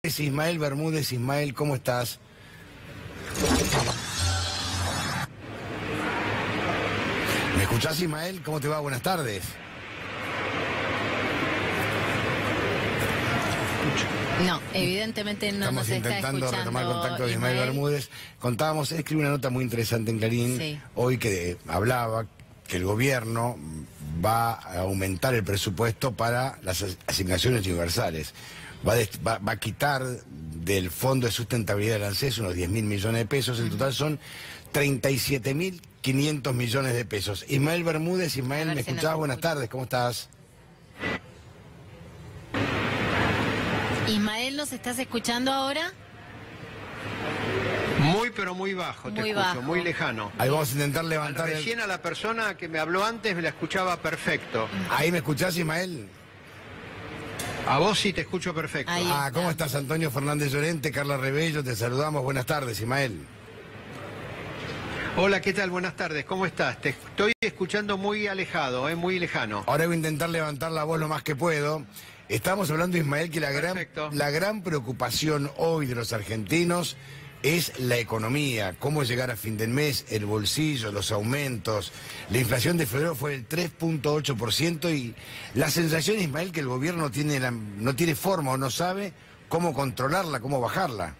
Es Ismael Bermúdez. Ismael, ¿cómo estás? ¿Me escuchás, Ismael? ¿Cómo te va? Buenas tardes. No, evidentemente no nos está escuchando. Estamos intentando retomar contacto de Ismael Bermúdez. Contábamos, él escribió una nota muy interesante en Clarín, sí, hoy que hablaba que el gobierno va a aumentar el presupuesto para las asignaciones universales. Va a quitar del Fondo de Sustentabilidad del ANSES unos 10.000 millones de pesos. En total son 37.500 millones de pesos. Ismael Bermúdez, Ismael, ¿me escuchás? Buenas tardes, ¿cómo estás? Ismael, ¿nos estás escuchando ahora? Muy pero muy bajo, te escucho, muy lejano. Ahí vamos a intentar levantar. Recién a la persona que me habló antes me la escuchaba perfecto. ¿Ahí me escuchás, Ismael? A vos sí te escucho perfecto. ¿Cómo estás? Antonio Fernández Llorente, Carla Rebello, te saludamos. Buenas tardes, Ismael. Hola, ¿qué tal? Buenas tardes, ¿cómo estás? Te estoy escuchando muy alejado, muy lejano. Ahora voy a intentar levantar la voz lo más que puedo. Estamos hablando, Ismael, que la gran preocupación hoy de los argentinos es la economía, cómo llegar a fin del mes, el bolsillo, los aumentos. La inflación de febrero fue del 3.8% y la sensación, Ismael, que el gobierno no tiene forma o no sabe cómo controlarla, cómo bajarla.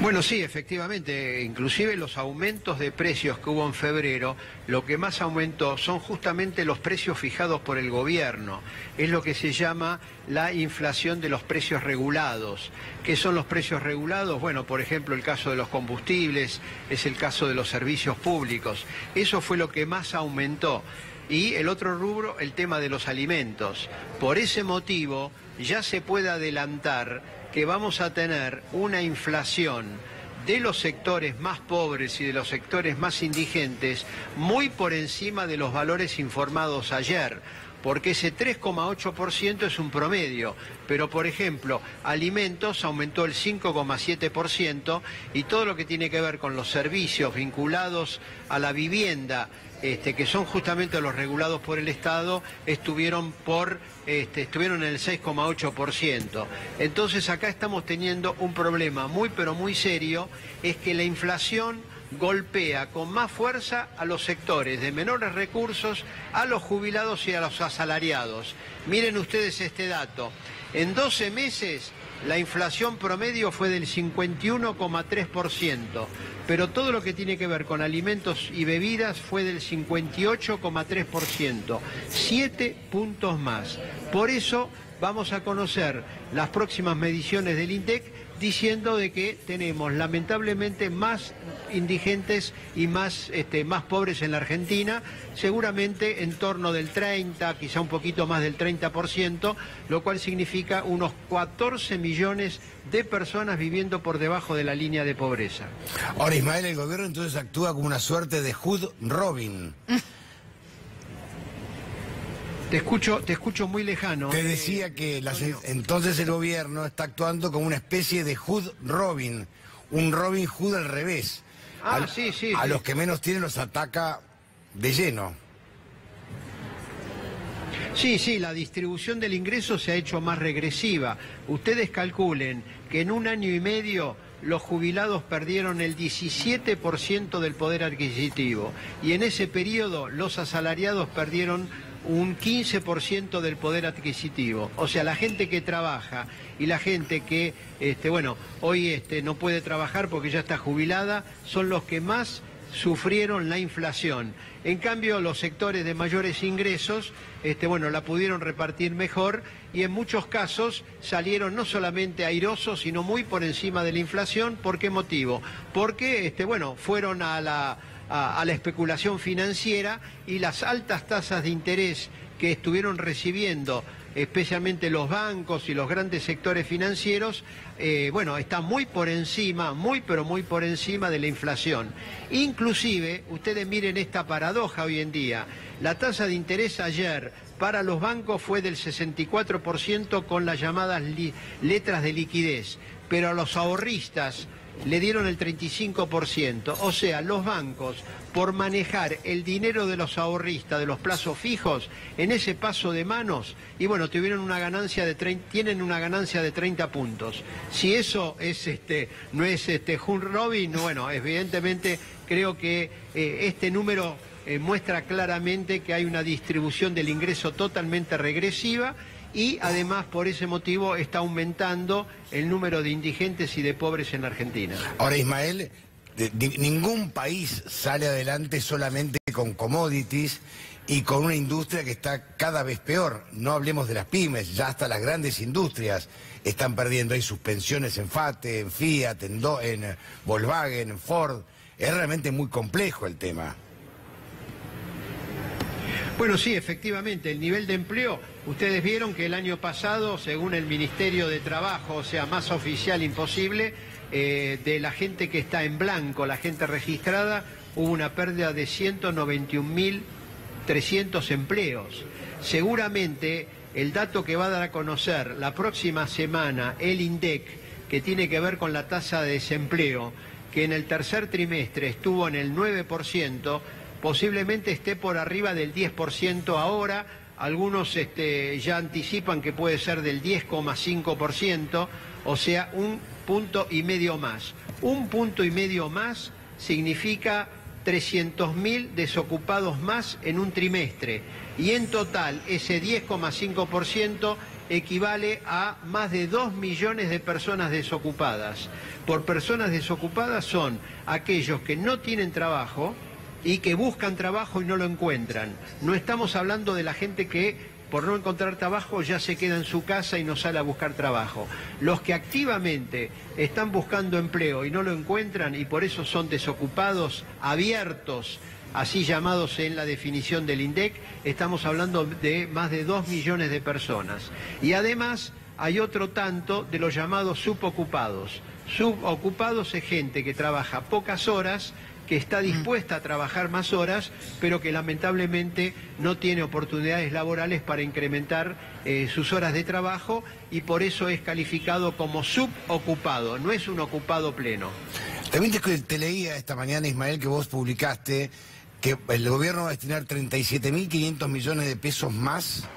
Bueno, sí, efectivamente, inclusive los aumentos de precios que hubo en febrero, lo que más aumentó son justamente los precios fijados por el gobierno. Es lo que se llama la inflación de los precios regulados. ¿Qué son los precios regulados? Bueno, por ejemplo, el caso de los combustibles, es el caso de los servicios públicos. Eso fue lo que más aumentó. Y el otro rubro, el tema de los alimentos. Por ese motivo, ya se puede adelantar que vamos a tener una inflación de los sectores más pobres y de los sectores más indigentes muy por encima de los valores informados ayer, porque ese 3,8% es un promedio, pero por ejemplo, alimentos aumentó el 5,7% y todo lo que tiene que ver con los servicios vinculados a la vivienda, que son justamente los regulados por el Estado, estuvieron en el 6,8%. Entonces acá estamos teniendo un problema muy pero muy serio, es que la inflación golpea con más fuerza a los sectores de menores recursos, a los jubilados y a los asalariados. Miren ustedes este dato, en 12 meses la inflación promedio fue del 51,3%, pero todo lo que tiene que ver con alimentos y bebidas fue del 58,3%, 7 puntos más. Por eso vamos a conocer las próximas mediciones del INDEC diciendo de que tenemos lamentablemente más indigentes y más pobres en la Argentina, seguramente en torno del 30, quizá un poquito más del 30%, lo cual significa unos 14 millones de personas viviendo por debajo de la línea de pobreza. Ahora, Ismael, el gobierno entonces actúa como una suerte de Hood Robin. Te escucho muy lejano. Te decía que entonces el gobierno está actuando como una especie de Hood Robin, un Robin Hood al revés. Sí. A los que menos tienen los ataca de lleno. Sí, la distribución del ingreso se ha hecho más regresiva. Ustedes calculen que en un año y medio los jubilados perdieron el 17% del poder adquisitivo y en ese periodo los asalariados perdieron un 15% del poder adquisitivo. O sea, la gente que trabaja y la gente que, hoy no puede trabajar porque ya está jubilada, son los que más sufrieron la inflación. En cambio, los sectores de mayores ingresos, la pudieron repartir mejor y en muchos casos salieron no solamente airosos, sino muy por encima de la inflación. ¿Por qué motivo? Porque, fueron a la especulación financiera y las altas tasas de interés que estuvieron recibiendo especialmente los bancos y los grandes sectores financieros, está muy por encima, muy pero muy por encima de la inflación. Inclusive, ustedes miren esta paradoja hoy en día, la tasa de interés ayer para los bancos fue del 64% con las llamadas letras de liquidez, pero a los ahorristas le dieron el 35%. O sea, los bancos, por manejar el dinero de los ahorristas, de los plazos fijos, en ese paso de manos, y bueno, tienen una ganancia de 30 puntos. Si eso es no es Hunt Robin, bueno, evidentemente creo que este número muestra claramente que hay una distribución del ingreso totalmente regresiva, y además por ese motivo está aumentando el número de indigentes y de pobres en la Argentina. Ahora, Ismael, ningún país sale adelante solamente con commodities y con una industria que está cada vez peor. No hablemos de las pymes, ya hasta las grandes industrias están perdiendo. Hay suspensiones en FATE, en Fiat, en Volkswagen, en Ford. Es realmente muy complejo el tema. Bueno, sí, efectivamente, el nivel de empleo, ustedes vieron que el año pasado, según el Ministerio de Trabajo, o sea, más oficial imposible, de la gente que está en blanco, la gente registrada, hubo una pérdida de 191.300 empleos. Seguramente el dato que va a dar a conocer la próxima semana el INDEC, que tiene que ver con la tasa de desempleo, que en el tercer trimestre estuvo en el 9%, posiblemente esté por arriba del 10% ahora. Algunos ya anticipan que puede ser del 10,5%, o sea, 1,5 puntos más. 1,5 puntos más significa 300.000 desocupados más en un trimestre. Y en total, ese 10,5% equivale a más de 2 millones de personas desocupadas. Por personas desocupadas son aquellos que no tienen trabajo y que buscan trabajo y no lo encuentran. No estamos hablando de la gente que por no encontrar trabajo ya se queda en su casa y no sale a buscar trabajo. Los que activamente están buscando empleo y no lo encuentran y por eso son desocupados abiertos, así llamados en la definición del INDEC, estamos hablando de más de 2 millones de personas. Y además hay otro tanto de los llamados subocupados. Subocupados es gente que trabaja pocas horas, que está dispuesta a trabajar más horas, pero que lamentablemente no tiene oportunidades laborales para incrementar sus horas de trabajo, y por eso es calificado como subocupado, no es un ocupado pleno. También te leía esta mañana, Ismael, que vos publicaste que el gobierno va a destinar 37.500 millones de pesos más,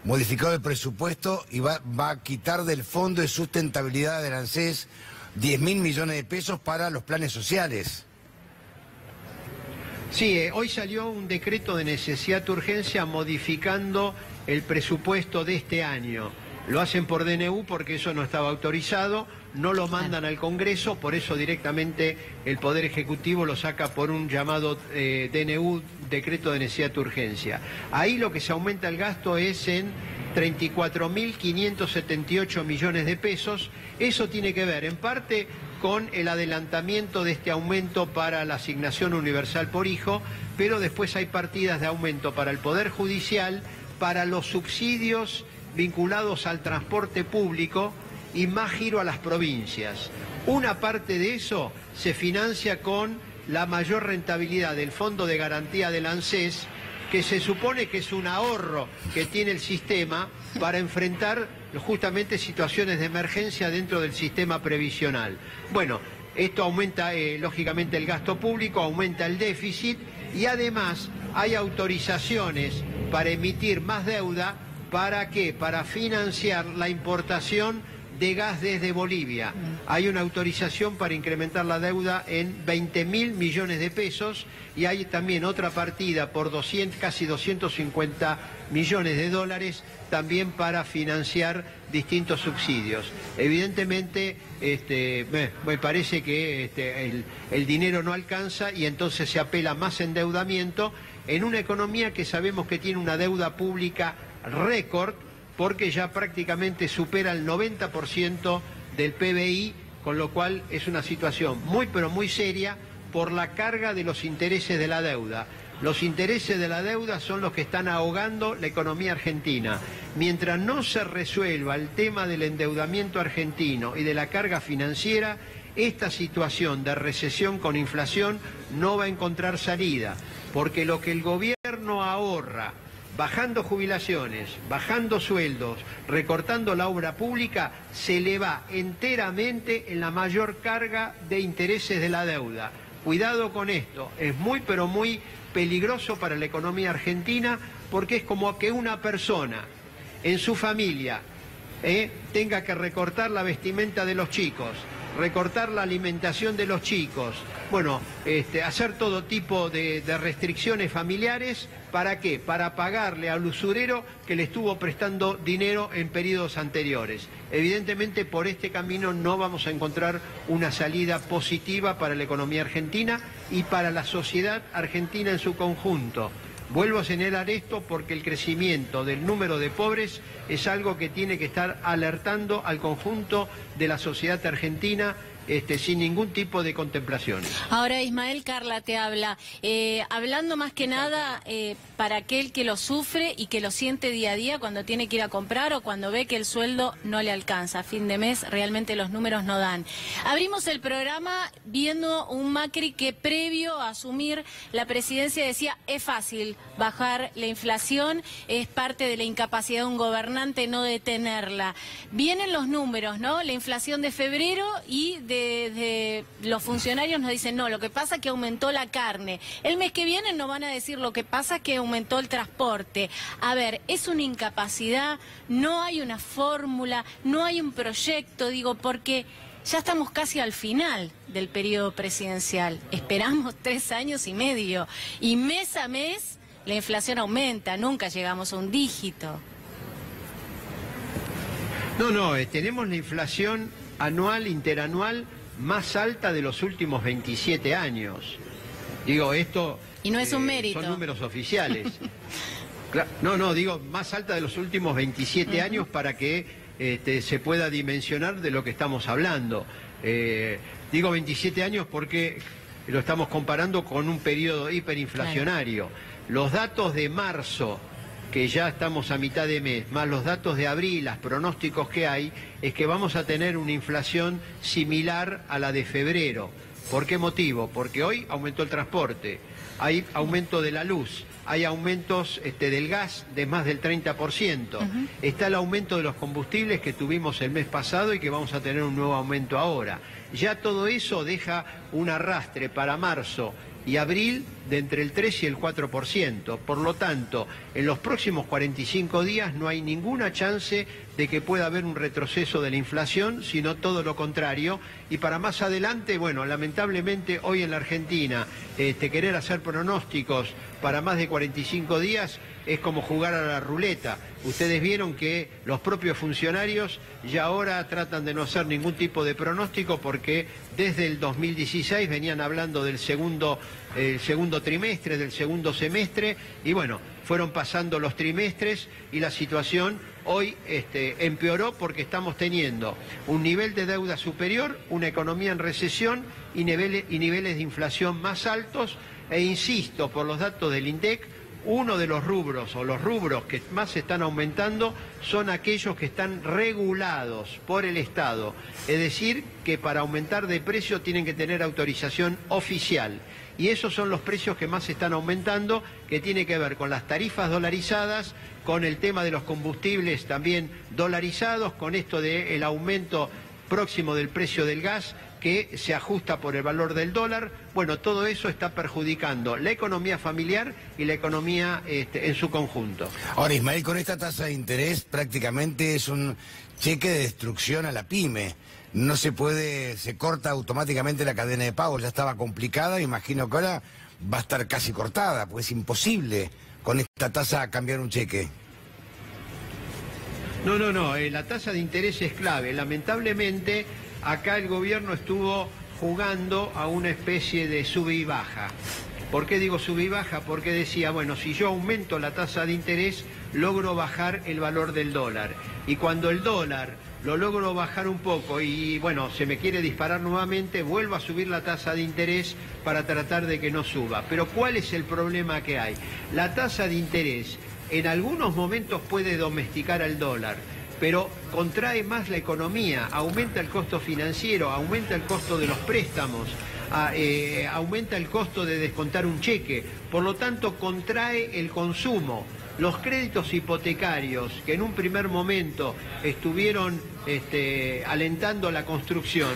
modificado el presupuesto, y va a quitar del Fondo de Sustentabilidad del ANSES 10.000 millones de pesos para los planes sociales. Sí, hoy salió un decreto de necesidad de urgencia modificando el presupuesto de este año. Lo hacen por DNU porque eso no estaba autorizado, no lo mandan al Congreso, por eso directamente el Poder Ejecutivo lo saca por un llamado DNU, decreto de necesidad de urgencia. Ahí lo que se aumenta el gasto es en 34.578 millones de pesos. Eso tiene que ver en parte con el adelantamiento de este aumento para la asignación universal por hijo, pero después hay partidas de aumento para el Poder Judicial, para los subsidios vinculados al transporte público y más giro a las provincias. Una parte de eso se financia con la mayor rentabilidad del Fondo de Garantía del ANSES, que se supone que es un ahorro que tiene el sistema para enfrentar justamente situaciones de emergencia dentro del sistema previsional. Bueno, esto aumenta lógicamente el gasto público, aumenta el déficit, y además hay autorizaciones para emitir más deuda. ¿Para qué? Para financiar la importación de gas desde Bolivia. Hay una autorización para incrementar la deuda en 20.000 millones de pesos, y hay también otra partida por casi 250 millones de dólares también para financiar distintos subsidios. Evidentemente me parece que el dinero no alcanza, y entonces se apela más endeudamiento en una economía que sabemos que tiene una deuda pública récord, porque ya prácticamente supera el 90% del PBI, con lo cual es una situación muy pero muy seria por la carga de los intereses de la deuda. Los intereses de la deuda son los que están ahogando la economía argentina. Mientras no se resuelva el tema del endeudamiento argentino y de la carga financiera, esta situación de recesión con inflación no va a encontrar salida, porque lo que el gobierno ahorra bajando jubilaciones, bajando sueldos, recortando la obra pública, se le va enteramente en la mayor carga de intereses de la deuda. Cuidado con esto, es muy pero muy peligroso para la economía argentina, porque es como que una persona en su familia tenga que recortar la vestimenta de los chicos, recortar la alimentación de los chicos, bueno, hacer todo tipo de restricciones familiares. ¿Para qué? Para pagarle al usurero que le estuvo prestando dinero en periodos anteriores. Evidentemente, por este camino no vamos a encontrar una salida positiva para la economía argentina y para la sociedad argentina en su conjunto. Vuelvo a señalar esto porque el crecimiento del número de pobres es algo que tiene que estar alertando al conjunto de la sociedad argentina sin ningún tipo de contemplación. Ahora, Ismael, Carla te habla. Hablando más que nada para aquel que lo sufre y que lo siente día a día cuando tiene que ir a comprar o cuando ve que el sueldo no le alcanza. A fin de mes realmente los números no dan. Abrimos el programa viendo un Macri que previo a asumir la presidencia decía: es fácil bajar la inflación, es parte de la incapacidad de un gobernante no detenerla. Vienen los números, ¿no? La inflación de febrero y de los funcionarios nos dicen: no, lo que pasa es que aumentó la carne. El mes que viene nos van a decir: lo que pasa es que aumentó el transporte. A ver, es una incapacidad, no hay una fórmula, no hay un proyecto, digo, porque ya estamos casi al final del periodo presidencial. Esperamos 3 años y medio y mes a mes la inflación aumenta, nunca llegamos a un dígito. No, tenemos la inflación anual, interanual, más alta de los últimos 27 años. Digo, esto... Y no es un mérito. Son números oficiales. Digo, más alta de los últimos 27 años para que se pueda dimensionar de lo que estamos hablando. Digo 27 años porque lo estamos comparando con un periodo hiperinflacionario. Claro. Los datos de marzo, que ya estamos a mitad de mes, más los datos de abril, los pronósticos que hay, es que vamos a tener una inflación similar a la de febrero. ¿Por qué motivo? Porque hoy aumentó el transporte, hay aumento de la luz, hay aumentos del gas de más del 30%, está el aumento de los combustibles que tuvimos el mes pasado y que vamos a tener un nuevo aumento ahora. Ya todo eso deja un arrastre para marzo y abril de entre el 3 y el 4%. Por lo tanto, en los próximos 45 días no hay ninguna chance de que pueda haber un retroceso de la inflación, sino todo lo contrario. Y para más adelante, bueno, lamentablemente hoy en la Argentina, querer hacer pronósticos para más de 45 días es como jugar a la ruleta. Ustedes vieron que los propios funcionarios ya ahora tratan de no hacer ningún tipo de pronóstico porque desde el 2016 venían hablando del segundo trimestre, del segundo semestre, y bueno, fueron pasando los trimestres y la situación hoy empeoró porque estamos teniendo un nivel de deuda superior, una economía en recesión y niveles de inflación más altos, e insisto, por los datos del INDEC, uno de los rubros o los rubros que más están aumentando son aquellos que están regulados por el Estado. Es decir, que para aumentar de precio tienen que tener autorización oficial. Y esos son los precios que más están aumentando, que tiene que ver con las tarifas dolarizadas, con el tema de los combustibles también dolarizados, con esto del aumento próximo del precio del gas, que se ajusta por el valor del dólar. Bueno, todo eso está perjudicando la economía familiar y la economía en su conjunto. Ahora, Ismael, con esta tasa de interés prácticamente es un cheque de destrucción a la pyme. No se puede, se corta automáticamente la cadena de pago, ya estaba complicada, imagino que ahora va a estar casi cortada, pues es imposible con esta tasa cambiar un cheque. No, la tasa de interés es clave. Lamentablemente, acá el gobierno estuvo jugando a una especie de sube y baja. ¿Por qué digo sube y baja? Porque decía, bueno, si yo aumento la tasa de interés, logro bajar el valor del dólar. Y cuando el dólar lo logro bajar un poco y, bueno, se me quiere disparar nuevamente, vuelvo a subir la tasa de interés para tratar de que no suba. Pero ¿cuál es el problema que hay? La tasa de interés en algunos momentos puede domesticar al dólar, pero contrae más la economía, aumenta el costo financiero, aumenta el costo de los préstamos, aumenta el costo de descontar un cheque, por lo tanto contrae el consumo. los créditos hipotecarios que en un primer momento estuvieron alentando la construcción,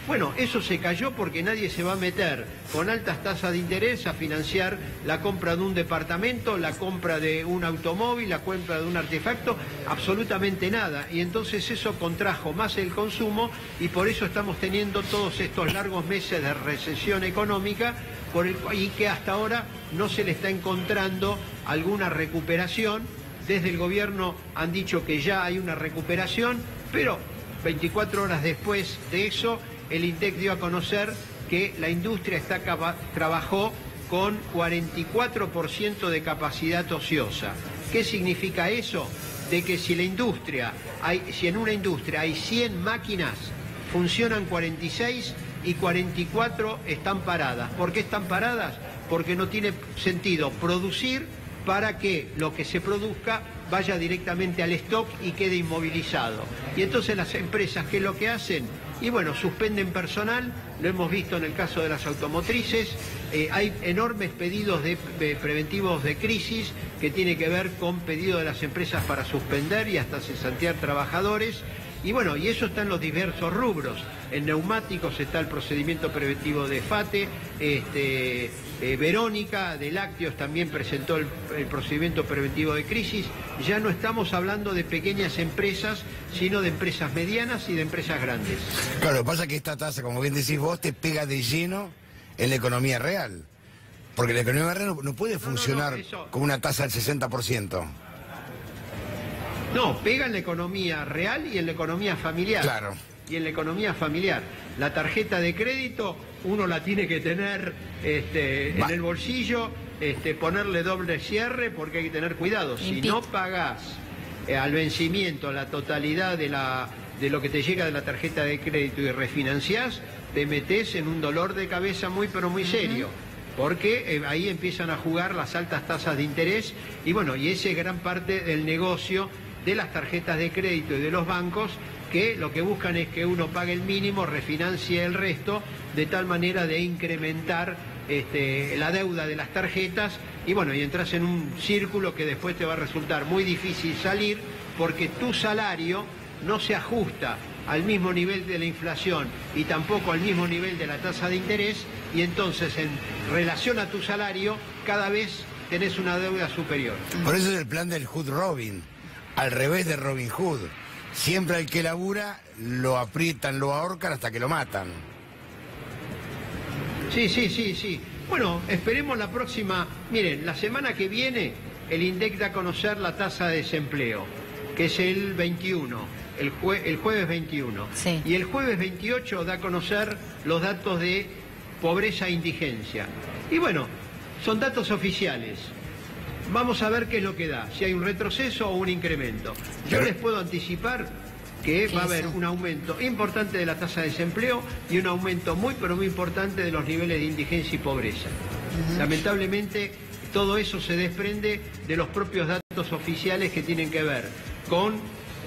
bueno, eso se cayó porque nadie se va a meter con altas tasas de interés a financiar la compra de un departamento, la compra de un automóvil, la compra de un artefacto, absolutamente nada. Y entonces eso contrajo más el consumo y por eso estamos teniendo todos estos largos meses de recesión económica y que hasta ahora no se le está encontrando alguna recuperación. Desde el gobierno han dicho que ya hay una recuperación, pero 24 horas después de eso, el INDEC dio a conocer que la industria trabajó con 44% de capacidad ociosa. ¿Qué significa eso? De que si en una industria hay 100 máquinas, funcionan 46 y 44 están paradas. ¿Por qué están paradas? Porque no tiene sentido producir para que lo que se produzca vaya directamente al stock y quede inmovilizado. Y entonces las empresas, ¿qué es lo que hacen? Y bueno, suspenden personal, lo hemos visto en el caso de las automotrices, hay enormes pedidos de preventivos de crisis que tiene que ver con pedidos de las empresas para suspender y hasta cesantear trabajadores. Y bueno, y eso está en los diversos rubros. En neumáticos está el procedimiento preventivo de FATE, Verónica de Lácteos también presentó el procedimiento preventivo de crisis. Ya no estamos hablando de pequeñas empresas, sino de empresas medianas y de empresas grandes. Claro, lo que pasa es que esta tasa, como bien decís vos, te pega de lleno en la economía real. Porque la economía real no puede funcionar con una tasa del 60%. No, pega en la economía real y en la economía familiar. Claro. Y en la economía familiar. La tarjeta de crédito uno la tiene que tener en el bolsillo, ponerle doble cierre porque hay que tener cuidado. Si no pagás al vencimiento la totalidad de lo que te llega de la tarjeta de crédito y refinanciás, te metés en un dolor de cabeza muy pero muy serio. Porque ahí empiezan a jugar las altas tasas de interés y bueno, y esa es gran parte del negocio de las tarjetas de crédito y de los bancos, que lo que buscan es que uno pague el mínimo, refinancie el resto, de tal manera de incrementar la deuda de las tarjetas y bueno, y entras en un círculo que después te va a resultar muy difícil salir porque tu salario no se ajusta al mismo nivel de la inflación y tampoco al mismo nivel de la tasa de interés y entonces en relación a tu salario cada vez tenés una deuda superior. Por eso es el plan del Hood Robin, al revés de Robin Hood. Siempre al que labura lo aprietan, lo ahorcan hasta que lo matan. Sí. Bueno, esperemos la próxima. Miren, la semana que viene el INDEC da a conocer la tasa de desempleo, que es el 21, el jueves 21. Sí. Y el jueves 28 da a conocer los datos de pobreza e indigencia. Y bueno, son datos oficiales. Vamos a ver qué es lo que da, si hay un retroceso o un incremento. Yo les puedo anticipar que va a haber un aumento importante de la tasa de desempleo y un aumento muy pero muy importante de los niveles de indigencia y pobreza. Lamentablemente todo eso se desprende de los propios datos oficiales que tienen que ver con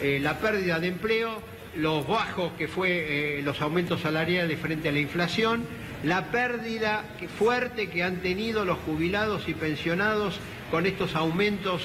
la pérdida de empleo, los bajos que fue los aumentos salariales frente a la inflación, la pérdida fuerte que han tenido los jubilados y pensionados con estos aumentos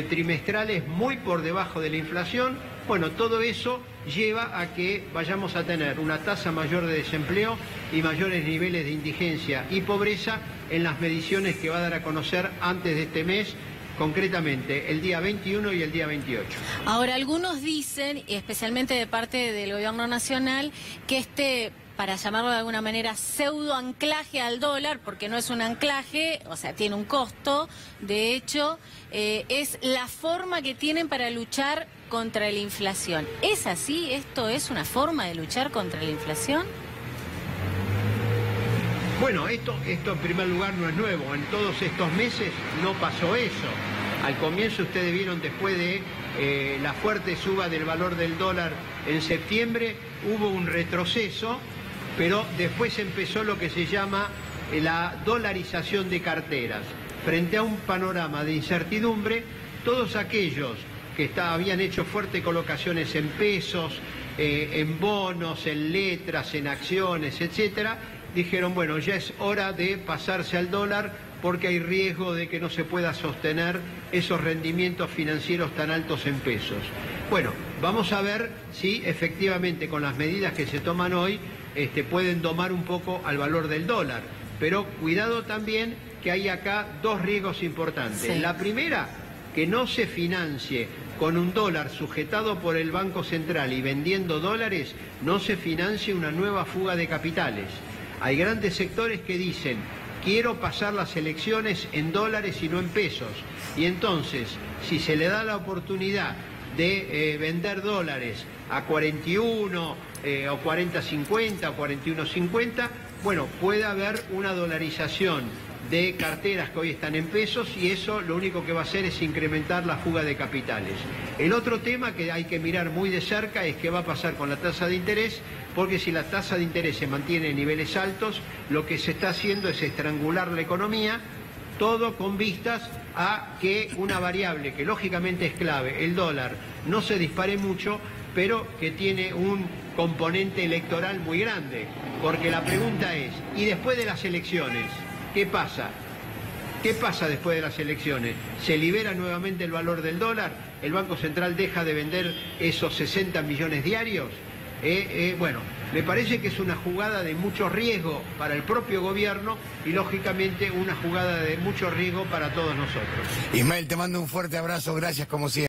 trimestrales muy por debajo de la inflación. Bueno, todo eso lleva a que vayamos a tener una tasa mayor de desempleo y mayores niveles de indigencia y pobreza en las mediciones que va a dar a conocer antes de este mes, concretamente el día 21 y el día 28. Ahora, algunos dicen, y especialmente de parte del gobierno nacional, que para llamarlo de alguna manera, pseudo anclaje al dólar, porque no es un anclaje, o sea, tiene un costo, de hecho, es la forma que tienen para luchar contra la inflación. ¿Es así? ¿Esto es una forma de luchar contra la inflación? Bueno, esto en primer lugar no es nuevo, en todos estos meses no pasó eso. Al comienzo ustedes vieron después de la fuerte suba del valor del dólar en septiembre, hubo un retroceso, pero después empezó lo que se llama la dolarización de carteras. Frente a un panorama de incertidumbre, todos aquellos que habían hecho fuertes colocaciones en pesos, en bonos, en letras, en acciones, etcétera, dijeron, bueno, ya es hora de pasarse al dólar porque hay riesgo de que no se pueda sostener esos rendimientos financieros tan altos en pesos. Bueno, vamos a ver si efectivamente con las medidas que se toman hoy pueden domar un poco al valor del dólar. Pero cuidado también que hay acá dos riesgos importantes. Sí. La primera, que no se financie con un dólar sujetado por el Banco Central y vendiendo dólares, no se financie una nueva fuga de capitales. Hay grandes sectores que dicen, quiero pasar las elecciones en dólares y no en pesos. Y entonces, si se le da la oportunidad de vender dólares a 41 o 40.50 o 41.50, bueno, puede haber una dolarización de carteras que hoy están en pesos y eso lo único que va a hacer es incrementar la fuga de capitales. El otro tema que hay que mirar muy de cerca es qué va a pasar con la tasa de interés, porque si la tasa de interés se mantiene en niveles altos, lo que se está haciendo es estrangular la economía, todo con vistas a que una variable que lógicamente es clave, el dólar, no se dispare mucho, pero que tiene un componente electoral muy grande. Porque la pregunta es, ¿y después de las elecciones qué pasa? ¿Qué pasa después de las elecciones? ¿Se libera nuevamente el valor del dólar? ¿El Banco Central deja de vender esos 60 millones diarios? Bueno, me parece que es una jugada de mucho riesgo para el propio gobierno y lógicamente una jugada de mucho riesgo para todos nosotros. Ismael, te mando un fuerte abrazo, gracias como siempre.